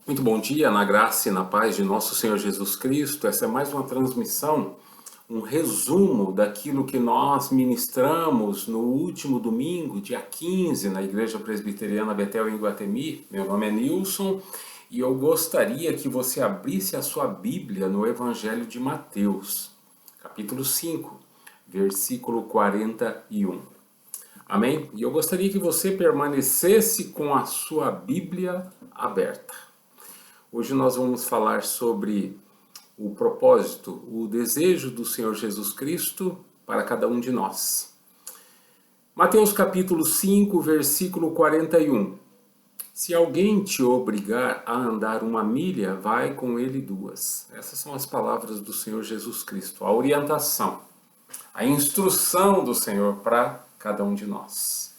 Muito bom dia, na graça e na paz de nosso Senhor Jesus Cristo. Essa é mais uma transmissão, um resumo daquilo que nós ministramos no último domingo, dia 15, na Igreja Presbiteriana Betel em Iguatemi. Meu nome é Nilson e eu gostaria que você abrisse a sua Bíblia no Evangelho de Mateus, capítulo 5, versículo 41. Amém? E eu gostaria que você permanecesse com a sua Bíblia aberta. Hoje nós vamos falar sobre o propósito, o desejo do Senhor Jesus Cristo para cada um de nós. Mateus capítulo 5, versículo 41. Se alguém te obrigar a andar 1 milha, vai com ele 2. Essas são as palavras do Senhor Jesus Cristo, a orientação, a instrução do Senhor para cada um de nós.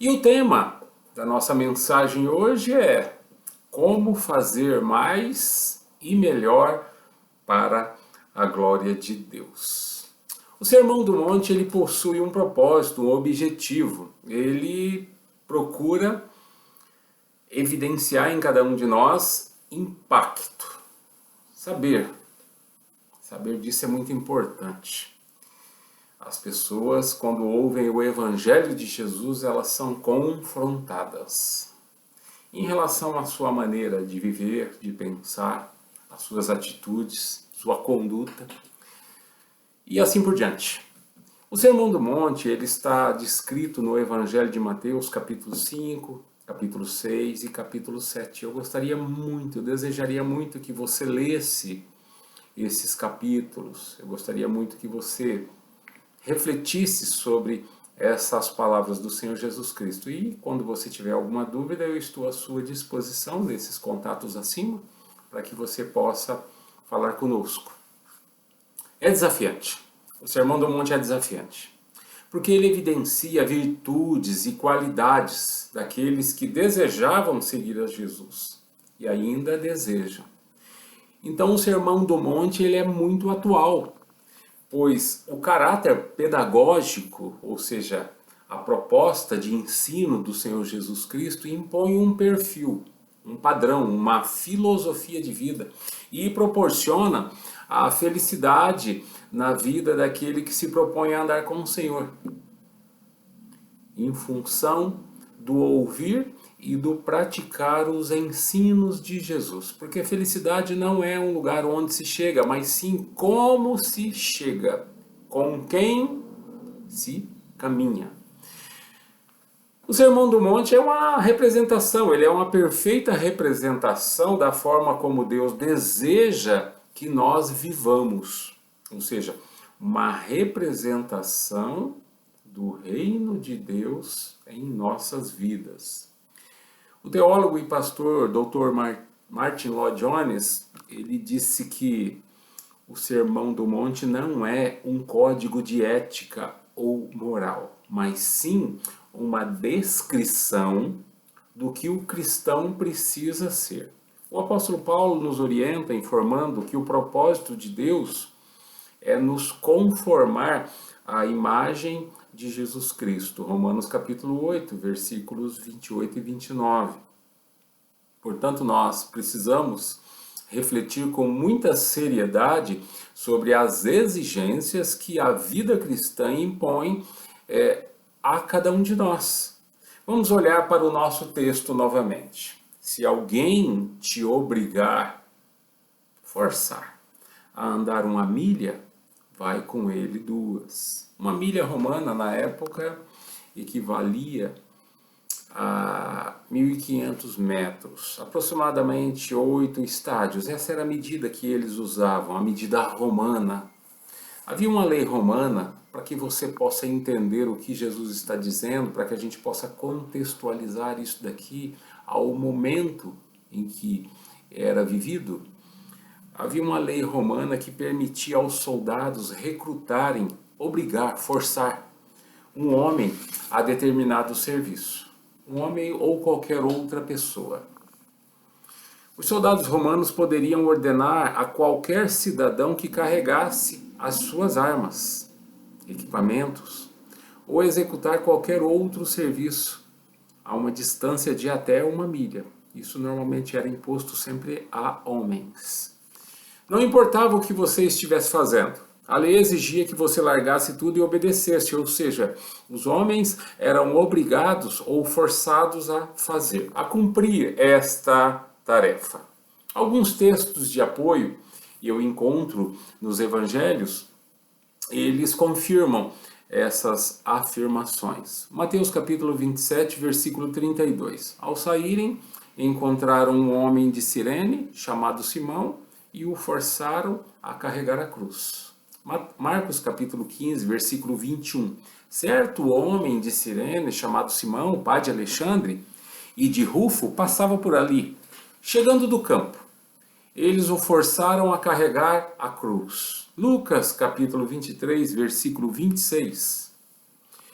E o tema da nossa mensagem hoje é: como fazer mais e melhor para a glória de Deus. O Sermão do Monte ele possui um propósito, um objetivo. Ele procura evidenciar em cada um de nós impacto. Saber disso é muito importante. As pessoas, quando ouvem o Evangelho de Jesus, elas são confrontadas em relação à sua maneira de viver, de pensar, as suas atitudes, sua conduta e assim por diante. O Sermão do Monte ele está descrito no Evangelho de Mateus, capítulo 5, capítulo 6 e capítulo 7. Eu desejaria muito que você lesse esses capítulos. Eu gostaria muito que você refletisse sobre essas palavras do Senhor Jesus Cristo. E quando você tiver alguma dúvida, eu estou à sua disposição nesses contatos acima, para que você possa falar conosco. É desafiante. O Sermão do Monte é desafiante, porque ele evidencia virtudes e qualidades daqueles que desejavam seguir a Jesus e ainda desejam. Então o Sermão do Monte ele é muito atual, pois o caráter pedagógico, ou seja, a proposta de ensino do Senhor Jesus Cristo impõe um perfil, um padrão, uma filosofia de vida e proporciona a felicidade na vida daquele que se propõe a andar com o Senhor, em função do ouvir e do praticar os ensinos de Jesus. Porque a felicidade não é um lugar onde se chega, mas sim como se chega, com quem se caminha. O Sermão do Monte é uma representação, ele é uma perfeita representação da forma como Deus deseja que nós vivamos. Ou seja, uma representação do reino de Deus em nossas vidas. O teólogo e pastor Dr. Martin Lloyd Jones, ele disse que o Sermão do Monte não é um código de ética ou moral, mas sim uma descrição do que o cristão precisa ser. O apóstolo Paulo nos orienta informando que o propósito de Deus é nos conformar à imagem de Jesus Cristo. Romanos capítulo 8, versículos 28 e 29. Portanto, nós precisamos refletir com muita seriedade sobre as exigências que a vida cristã impõe a cada um de nós. Vamos olhar para o nosso texto novamente. Se alguém te obrigar, forçar, a andar 1 milha, vai com ele 2. 1 milha romana, na época, equivalia a 1.500 metros, aproximadamente 8 estádios. Essa era a medida que eles usavam, a medida romana. Havia uma lei romana para que você possa entender o que Jesus está dizendo, para que a gente possa contextualizar isso daqui ao momento em que era vivido. Havia uma lei romana que permitia aos soldados recrutarem, obrigar, forçar um homem a determinado serviço. Um homem ou qualquer outra pessoa. Os soldados romanos poderiam ordenar a qualquer cidadão que carregasse as suas armas, equipamentos, ou executar qualquer outro serviço a uma distância de até 1 milha. Isso normalmente era imposto sempre a homens. Não importava o que você estivesse fazendo. A lei exigia que você largasse tudo e obedecesse, ou seja, os homens eram obrigados ou forçados a fazer, a cumprir esta tarefa. Alguns textos de apoio eu encontro nos evangelhos, eles confirmam essas afirmações. Mateus capítulo 27, versículo 32. Ao saírem, encontraram um homem de Cirene, chamado Simão, e o forçaram a carregar a cruz. Marcos capítulo 15, versículo 21. Certo homem de Cirene, chamado Simão, pai de Alexandre e de Rufo, passava por ali. Chegando do campo, eles o forçaram a carregar a cruz. Lucas capítulo 23, versículo 26.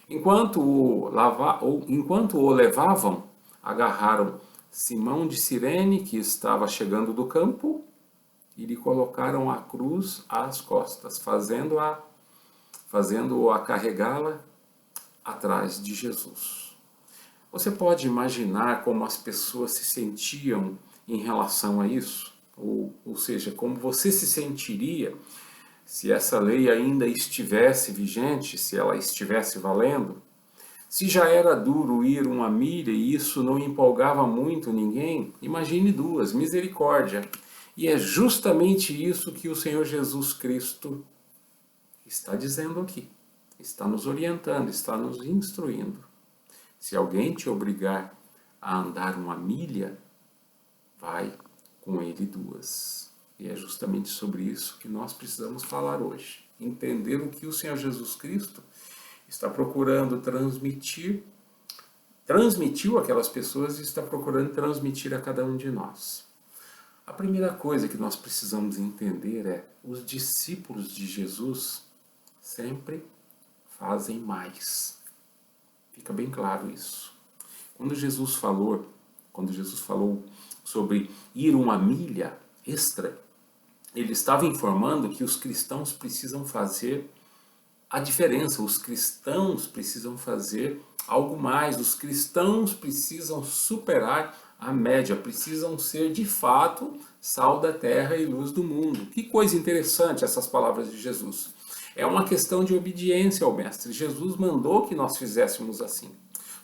Enquanto o levavam, agarraram Simão de Cirene, que estava chegando do campo, e lhe colocaram a cruz às costas, fazendo-o a carregá-la atrás de Jesus. Você pode imaginar como as pessoas se sentiam em relação a isso? Ou seja, como você se sentiria se essa lei ainda estivesse vigente, se ela estivesse valendo? Se já era duro ir uma milha e isso não empolgava muito ninguém, imagine duas, misericórdia. E é justamente isso que o Senhor Jesus Cristo está dizendo aqui. Está nos orientando, está nos instruindo. Se alguém te obrigar a andar uma milha, vai com ele duas. E é justamente sobre isso que nós precisamos falar hoje. Entender o que o Senhor Jesus Cristo está procurando transmitiu àquelas pessoas e está procurando transmitir a cada um de nós. A primeira coisa que nós precisamos entender é: os discípulos de Jesus sempre fazem mais. Fica bem claro isso. Quando Jesus falou sobre ir uma milha extra, ele estava informando que os cristãos precisam fazer a diferença, os cristãos precisam fazer algo mais, os cristãos precisam superar a média, precisam ser de fato sal da terra e luz do mundo. Que coisa interessante essas palavras de Jesus. É uma questão de obediência ao Mestre. Jesus mandou que nós fizéssemos assim.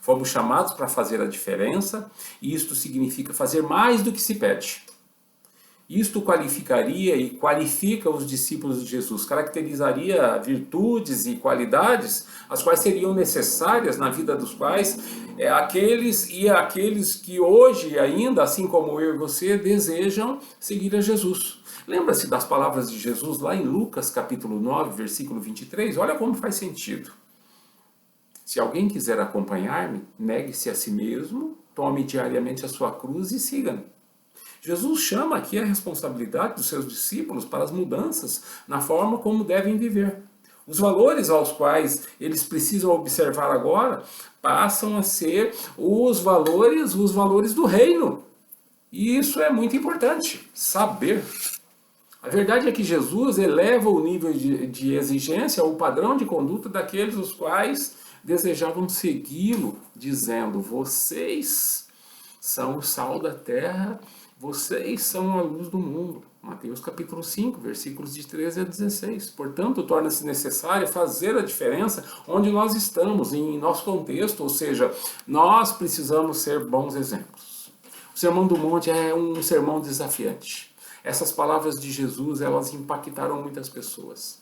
Fomos chamados para fazer a diferença, e isto significa fazer mais do que se pede. Isto qualificaria e qualifica os discípulos de Jesus, caracterizaria virtudes e qualidades as quais seriam necessárias na vida dos quais aqueles que hoje ainda, assim como eu e você, desejam seguir a Jesus. Lembra-se das palavras de Jesus lá em Lucas capítulo 9, versículo 23? Olha como faz sentido. Se alguém quiser acompanhar-me, negue-se a si mesmo, tome diariamente a sua cruz e siga-me. Jesus chama aqui a responsabilidade dos seus discípulos para as mudanças na forma como devem viver. Os valores aos quais eles precisam observar agora passam a ser os valores do reino. E isso é muito importante, saber. A verdade é que Jesus eleva o nível de exigência, o padrão de conduta daqueles os quais desejavam segui-lo, dizendo: vocês são o sal da terra, vocês são a luz do mundo. Mateus capítulo 5, versículos de 13 a 16. Portanto, torna-se necessário fazer a diferença onde nós estamos, em nosso contexto, ou seja, nós precisamos ser bons exemplos. O Sermão do Monte é um sermão desafiante. Essas palavras de Jesus, elas impactaram muitas pessoas,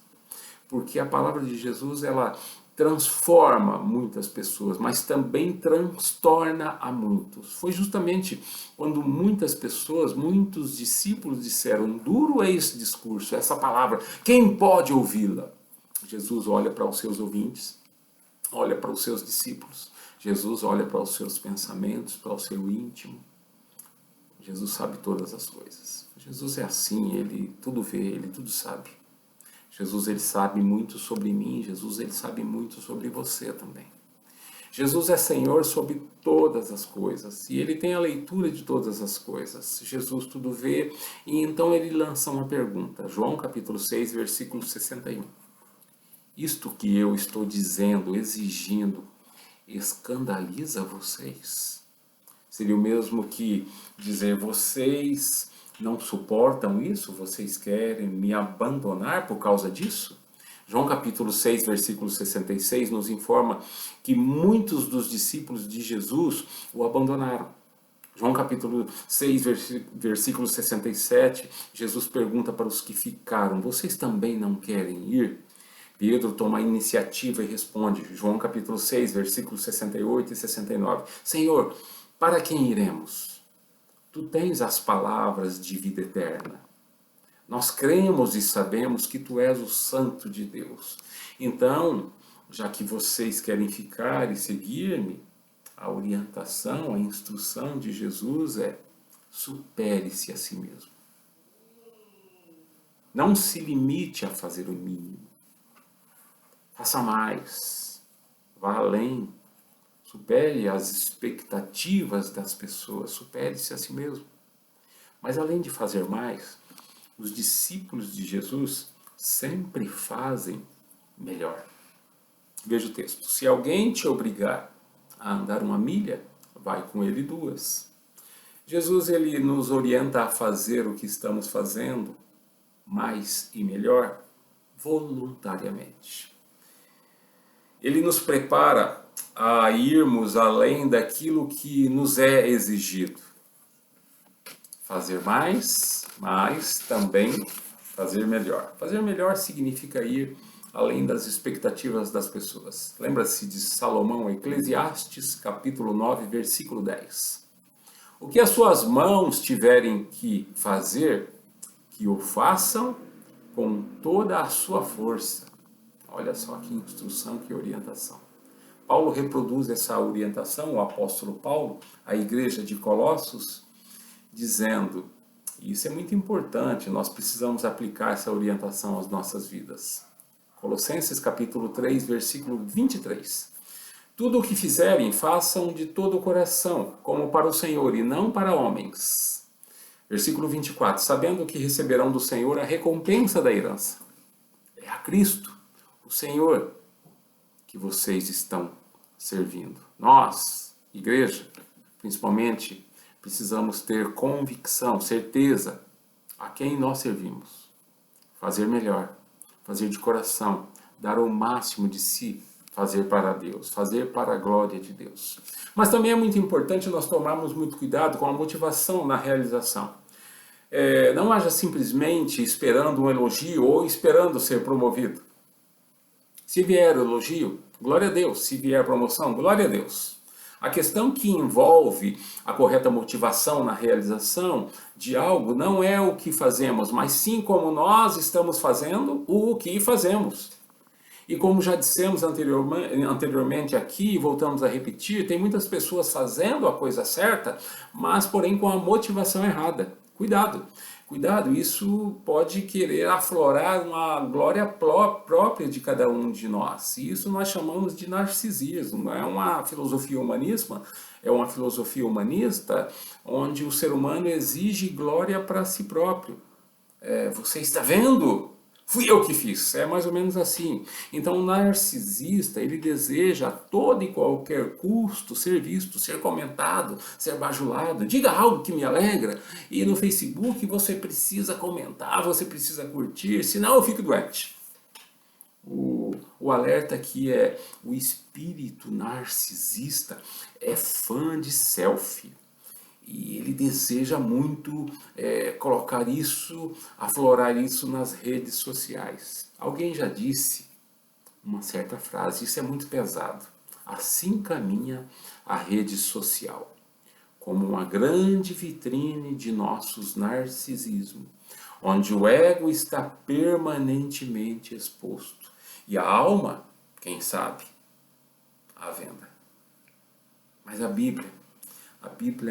porque a palavra de Jesus, ela transforma muitas pessoas, mas também transtorna a muitos. Foi justamente quando muitas pessoas, muitos discípulos disseram: duro é esse discurso, essa palavra, quem pode ouvi-la? Jesus olha para os seus ouvintes, olha para os seus discípulos, Jesus olha para os seus pensamentos, para o seu íntimo. Jesus sabe todas as coisas. Jesus é assim, ele tudo vê, ele tudo sabe. Jesus, ele sabe muito sobre mim, Jesus, ele sabe muito sobre você também. Jesus é Senhor sobre todas as coisas, e ele tem a leitura de todas as coisas. Jesus tudo vê, e então ele lança uma pergunta. João capítulo 6, versículo 61. Isto que eu estou dizendo, exigindo, escandaliza vocês? Seria o mesmo que dizer: vocês não suportam isso? Vocês querem me abandonar por causa disso? João capítulo 6, versículo 66 nos informa que muitos dos discípulos de Jesus o abandonaram. João capítulo 6, versículo 67, Jesus pergunta para os que ficaram: vocês também não querem ir? Pedro toma a iniciativa e responde, João capítulo 6, versículos 68 e 69, Senhor, para quem iremos? Tu tens as palavras de vida eterna. Nós cremos e sabemos que Tu és o Santo de Deus. Então, já que vocês querem ficar e seguir-me, a orientação, a instrução de Jesus é: supere-se a si mesmo. Não se limite a fazer o mínimo. Faça mais. Vá além. Supere as expectativas das pessoas. Supere-se a si mesmo. Mas além de fazer mais, os discípulos de Jesus sempre fazem melhor. Veja o texto. Se alguém te obrigar a andar 1 milha, vai com ele 2. Jesus ele nos orienta a fazer o que estamos fazendo mais e melhor voluntariamente. Ele nos prepara a irmos além daquilo que nos é exigido. Fazer mais, mas também fazer melhor. Fazer melhor significa ir além das expectativas das pessoas. Lembra-se de Salomão, Eclesiastes, capítulo 9, versículo 10. O que as suas mãos tiverem que fazer, que o façam com toda a sua força. Olha só que instrução, que orientação. Paulo reproduz essa orientação, o apóstolo Paulo, à igreja de Colossos, dizendo, e isso é muito importante, nós precisamos aplicar essa orientação às nossas vidas. Colossenses capítulo 3, versículo 23. Tudo o que fizerem, façam de todo o coração, como para o Senhor e não para homens. Versículo 24. Sabendo que receberão do Senhor a recompensa da herança. É a Cristo, o Senhor, que vocês estão servindo. Nós, igreja, principalmente, precisamos ter convicção, certeza a quem nós servimos. Fazer melhor, fazer de coração, dar o máximo de si, fazer para Deus, fazer para a glória de Deus. Mas também é muito importante nós tomarmos muito cuidado com a motivação na realização. Não haja simplesmente esperando um elogio ou esperando ser promovido. Se vier o elogio, glória a Deus. Se vier promoção, glória a Deus. A questão que envolve a correta motivação na realização de algo não é o que fazemos, mas sim como nós estamos fazendo o que fazemos. E como já dissemos anteriormente aqui, e voltamos a repetir, tem muitas pessoas fazendo a coisa certa, mas porém com a motivação errada. Cuidado! Cuidado, isso pode querer aflorar uma glória própria de cada um de nós. E isso nós chamamos de narcisismo. É uma filosofia humanista, onde o ser humano exige glória para si próprio. Você está vendo? Fui eu que fiz. É mais ou menos assim. Então o narcisista, ele deseja a todo e qualquer custo ser visto, ser comentado, ser bajulado. Diga algo que me alegra. E no Facebook você precisa comentar, você precisa curtir, senão eu fico doente. O alerta aqui é: o espírito narcisista é fã de selfie. E ele deseja muito colocar isso, aflorar isso nas redes sociais. Alguém já disse uma certa frase, isso é muito pesado. Assim caminha a rede social, como uma grande vitrine de nossos narcisismos, onde o ego está permanentemente exposto. E a alma, quem sabe, à venda. Mas a Bíblia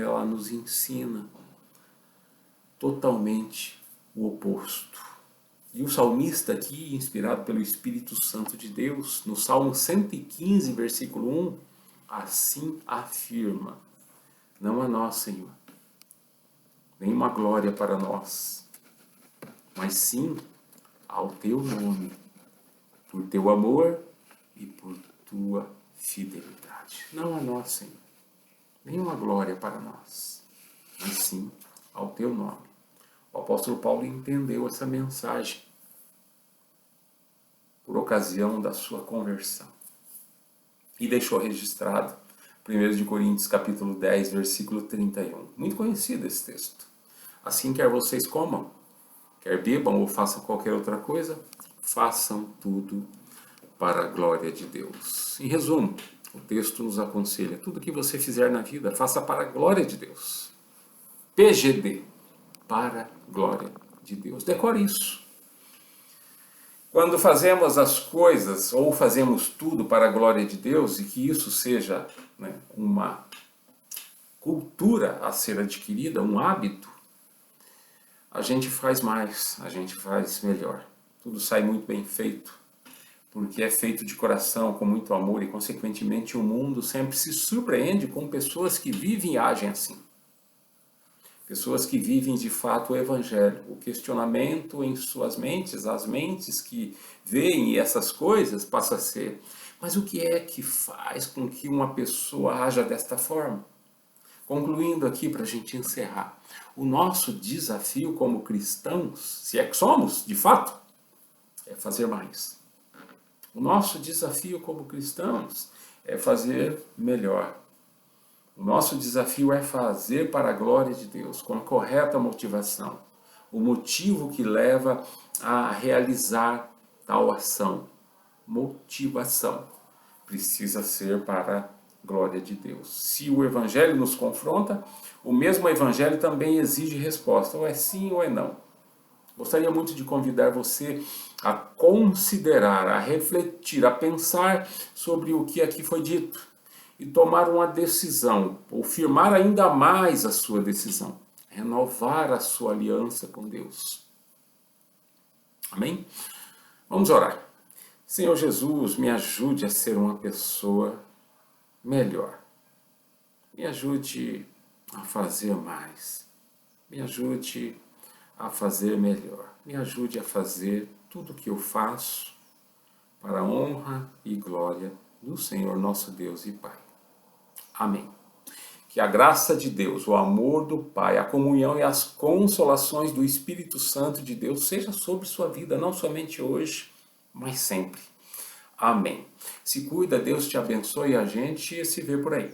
ela nos ensina totalmente o oposto. E o salmista aqui, inspirado pelo Espírito Santo de Deus, no Salmo 115, versículo 1, assim afirma: não a nós, Senhor, nenhuma glória para nós, mas sim ao teu nome, por teu amor e por tua fidelidade. Não a nós, Senhor. nenhuma glória para nós, mas sim ao teu nome. O apóstolo Paulo entendeu essa mensagem por ocasião da sua conversão e deixou registrado 1 Coríntios capítulo 10, versículo 31. Muito conhecido esse texto. Assim, quer vocês comam, quer bebam ou façam qualquer outra coisa, façam tudo para a glória de Deus. Em resumo, o texto nos aconselha, tudo que você fizer na vida, faça para a glória de Deus. PGD, para a glória de Deus. Decore isso. Quando fazemos as coisas, ou fazemos tudo para a glória de Deus, e que isso seja, né, uma cultura a ser adquirida, um hábito, a gente faz mais, a gente faz melhor. Tudo sai muito bem feito, porque é feito de coração, com muito amor, e consequentemente o mundo sempre se surpreende com pessoas que vivem e agem assim. Pessoas que vivem de fato o Evangelho. O questionamento em suas mentes, as mentes que veem essas coisas, passa a ser: mas o que é que faz com que uma pessoa haja desta forma? Concluindo aqui, para a gente encerrar, o nosso desafio como cristãos, se é que somos, de fato, é fazer mais. O nosso desafio como cristãos é fazer melhor. O nosso desafio é fazer para a glória de Deus, com a correta motivação. O motivo que leva a realizar tal ação. Motivação. Precisa ser para a glória de Deus. Se o Evangelho nos confronta, o mesmo Evangelho também exige resposta. Ou é sim ou é não. Gostaria muito de convidar você a considerar, a refletir, a pensar sobre o que aqui foi dito e tomar uma decisão, ou firmar ainda mais a sua decisão, renovar a sua aliança com Deus. Amém? Vamos orar. Senhor Jesus, me ajude a ser uma pessoa melhor. Me ajude a fazer mais. Me ajude a fazer melhor. Me ajude a fazer tudo o que eu faço para a honra e glória do Senhor nosso Deus e Pai. Amém. Que a graça de Deus, o amor do Pai, a comunhão e as consolações do Espírito Santo de Deus seja sobre sua vida, não somente hoje, mas sempre. Amém. Se cuida, Deus te abençoe e a gente se vê por aí.